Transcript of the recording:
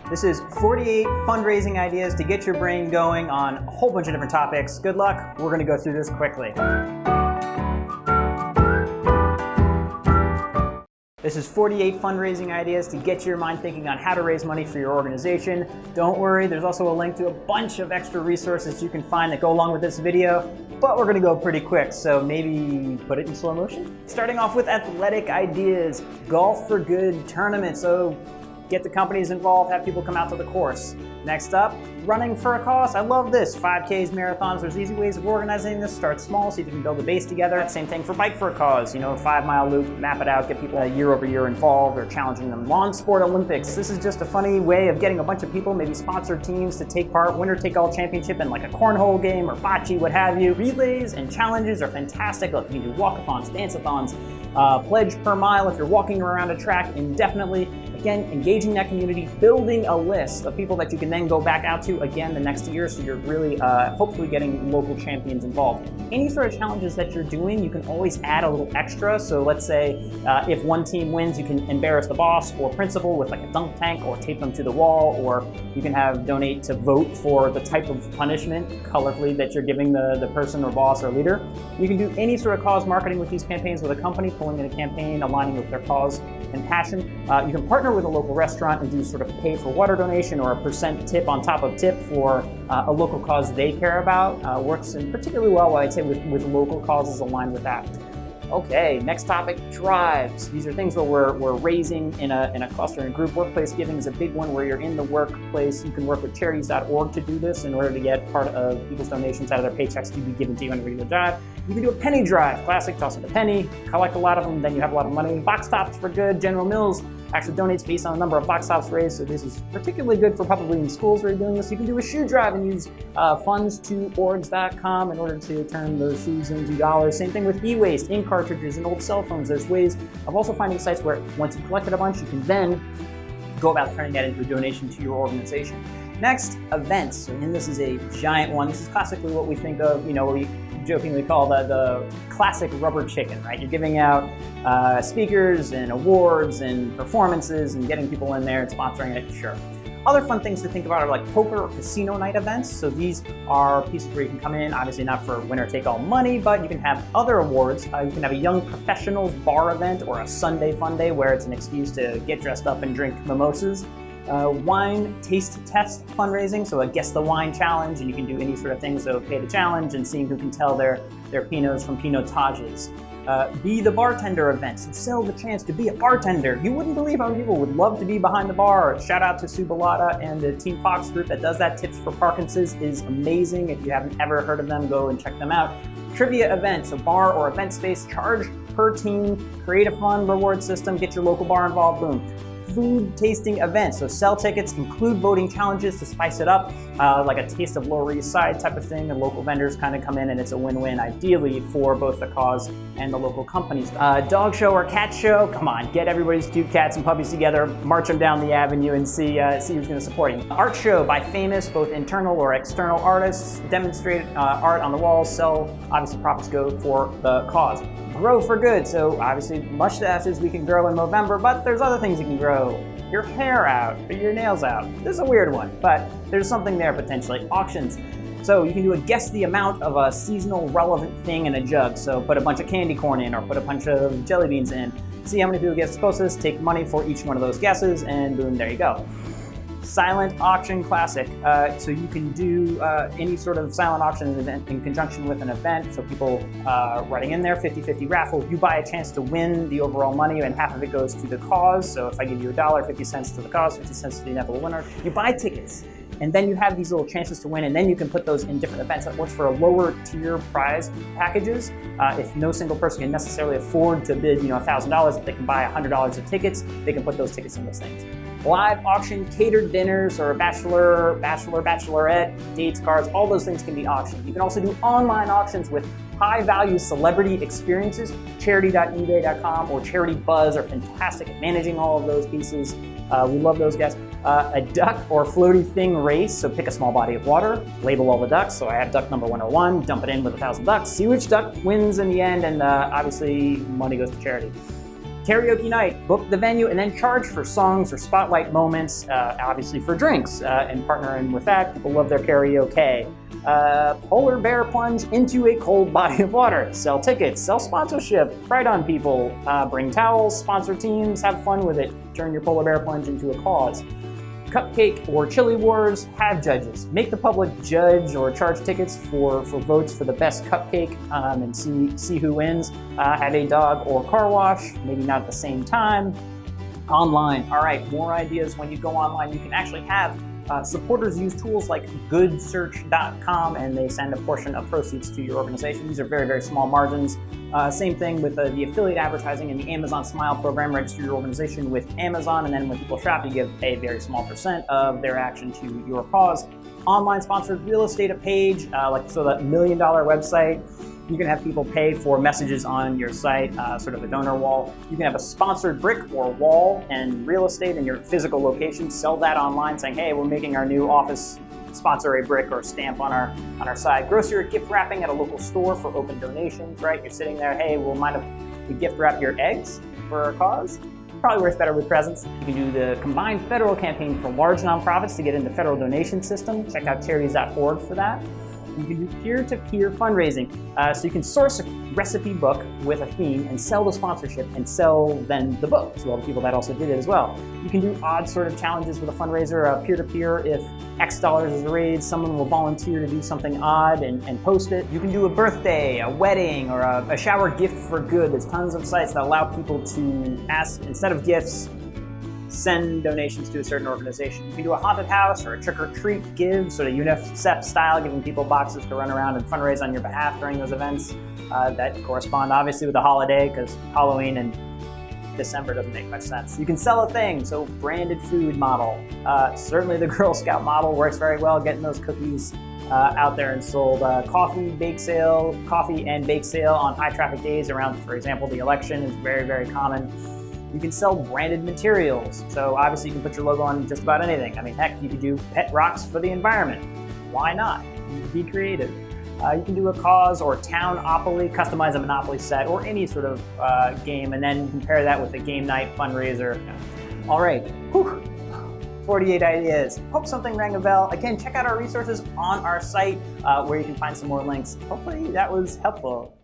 This is 48 fundraising ideas to get your brain going on a whole bunch of different topics. Good luck. We're going to go through this quickly. This is 48 fundraising ideas to get your mind thinking on how to raise money for your organization. Don't worry, there's also a link to a bunch of extra resources you can find that go along with this video, but we're going to go pretty quick, so maybe put it in slow motion. Starting off with athletic ideas, golf for good tournament. So get the companies involved, have people come out to the course. Next up, running for a cause. I love this. 5Ks, marathons, there's easy ways of organizing this. Start small, see if you can build a base together. Same thing for bike for a cause. You know, a 5-mile loop, map it out, get people year over year involved or challenging them. Lawn sport Olympics. This is just a funny way of getting a bunch of people, maybe sponsored teams, to take part, winner take all championship in like a cornhole game or bocce, what have you. Relays and challenges are fantastic. Look, you can do walkathons, dance-a-thons, pledge per mile if you're walking around a track indefinitely. Again, engaging that community, building a list of people that you can then go back out to again the next year, so you're really hopefully getting local champions involved. Any sort of challenges that you're doing, you can always add a little extra. So let's say if one team wins, you can embarrass the boss or principal with like a dunk tank or tape them to the wall, or you can have donate to vote for the type of punishment colorfully that you're giving the person or boss or leader. You can do any sort of cause marketing with these campaigns with a company, pulling in a campaign, aligning with their cause and passion. You can partner with a local restaurant and do sort of pay for water donation or a % tip on top of tip for a local cause they care about. Works in particularly well, I'd say, with local causes aligned with that. Okay, next topic, drives. These are things where we're raising in a cluster and group. Workplace giving is a big one where you're in the workplace. You can work with charities.org to do this in order to get part of people's donations out of their paychecks to be given to you on a regular drive. You can do a penny drive, classic, toss up a penny, collect a lot of them, then you have a lot of money. Box tops for good. General Mills actually donates based on the number of box tops raised, so this is particularly good for probably in schools where you're doing this. You can do a shoe drive and use funds2orgs.com in order to turn those shoes into dollars. Same thing with e-waste, ink cartridges, and old cell phones. There's ways of also finding sites where once you've collected a bunch, you can then go about turning that into a donation to your organization. Next, events, and this is a giant one. This is classically what we think of, what we jokingly call the classic rubber chicken, right? You're giving out speakers and awards and performances and getting people in there and sponsoring it, sure. Other fun things to think about are like poker or casino night events. So these are pieces where you can come in, obviously not for winner take all money, but you can have other awards. You can have a young professionals bar event or a Sunday Funday where it's an excuse to get dressed up and drink mimosas. Wine taste test fundraising, so a guess the wine challenge, and you can do any sort of thing, so pay the challenge and seeing who can tell their Pinots from Pinotages. Be the bartender event, so sell the chance to be a bartender. You wouldn't believe how many people would love to be behind the bar. Shout out to Sue Bellata and the Team Fox group that does that. Tips for Parkinson's is amazing. If you haven't ever heard of them, go and check them out. Trivia events, so bar or event space, charge per team, create a fun reward system, get your local bar involved, boom. Food tasting events, so sell tickets, include voting challenges to spice it up, like a taste of Lower East Side type of thing, and local vendors kind of come in and it's a win-win ideally for both the cause and the local companies. Dog show or cat show, come on, get everybody's cute cats and puppies together, march them down the avenue and see who's going to support you. Art show by famous, both internal or external artists, demonstrate art on the walls, sell, obviously profits go for the cause. Grow for good, so obviously mustaches we can grow in November, but there's other things you can grow. Your hair out, or your nails out. This is a weird one, but there's something there potentially. Auctions. So you can do a guess the amount of a seasonal relevant thing in a jug. So put a bunch of candy corn in or put a bunch of jelly beans in. See how many people guess closest, take money for each one of those guesses, and boom, there you go. Silent auction classic. So you can do any sort of silent auction event in conjunction with an event. So people writing in there, 50-50 raffle. You buy a chance to win the overall money and half of it goes to the cause. So if I give you $1, 50 cents to the cause, 50 cents to the inevitable winner. You buy tickets. And then you have these little chances to win, and then you can put those in different events. That works for a lower tier prize packages. If no single person can necessarily afford to bid, $1,000, but they can buy $100 of tickets, they can put those tickets in those things. Live auction, catered dinners, or bachelorette, dates, cards, all those things can be auctioned. You can also do online auctions with high-value celebrity experiences. Charity.ebay.com or Charity Buzz are fantastic at managing all of those pieces. We love those guys. A duck or floaty thing race, so pick a small body of water, label all the ducks. So I have duck number 101, dump it in with 1,000 ducks, see which duck wins in the end, and obviously money goes to charity. Karaoke Night, book the venue and then charge for songs or spotlight moments, obviously for drinks, and partnering with that. People love their karaoke. Polar bear plunge into a cold body of water. Sell tickets, sell sponsorship, pride on people, bring towels, sponsor teams, have fun with it. Turn your polar bear plunge into a cause. Cupcake or Chili Wars, have judges. Make the public judge or charge tickets for votes for the best cupcake and see who wins. Have a dog or car wash, maybe not at the same time. Online, all right, more ideas. When you go online, you can actually have supporters use tools like goodsearch.com, and they send a portion of proceeds to your organization. These are very, very small margins. Same thing with the affiliate advertising and the Amazon Smile program. Register your organization with Amazon, and then when people shop, you give a very small % of their action to your cause. Online sponsored real estate, a page, like so that $1 million website. You can have people pay for messages on your site, sort of a donor wall. You can have a sponsored brick or wall and real estate in your physical location. Sell that online saying, hey, we're making our new office, sponsor a brick or stamp on our side. Grocery or gift wrapping at a local store for open donations, right? You're sitting there, hey, we'll mind if we gift wrap your eggs for a cause? Probably works better with presents. You can do the combined federal campaign for large nonprofits to get into federal donation system. Check out charities.org for that. You can do peer-to-peer fundraising. So you can source a recipe book with a theme and sell the sponsorship and sell then the book to all the people that also did it as well. You can do odd sort of challenges with a fundraiser, peer-to-peer. If X dollars is raised, someone will volunteer to do something odd and post it. You can do a birthday, a wedding, or a shower gift for good. There's tons of sites that allow people to ask, instead of gifts, send donations to a certain organization. You can do a haunted house or a trick-or-treat give, sort of UNICEF style, giving people boxes to run around and fundraise on your behalf during those events that correspond obviously with the holiday, because Halloween and December doesn't make much sense. You can sell a thing, so branded food model. Certainly the Girl Scout model works very well, getting those cookies out there and sold. Coffee and bake sale on high traffic days around, for example, the election is very, very common. You can sell branded materials. So obviously you can put your logo on just about anything. I mean, heck, you could do pet rocks for the environment. Why not? Be creative. You can do a cause or townopoly, customize a Monopoly set or any sort of game, and then compare that with a game night fundraiser. All right, 48 ideas. Hope something rang a bell. Again, check out our resources on our site where you can find some more links. Hopefully that was helpful.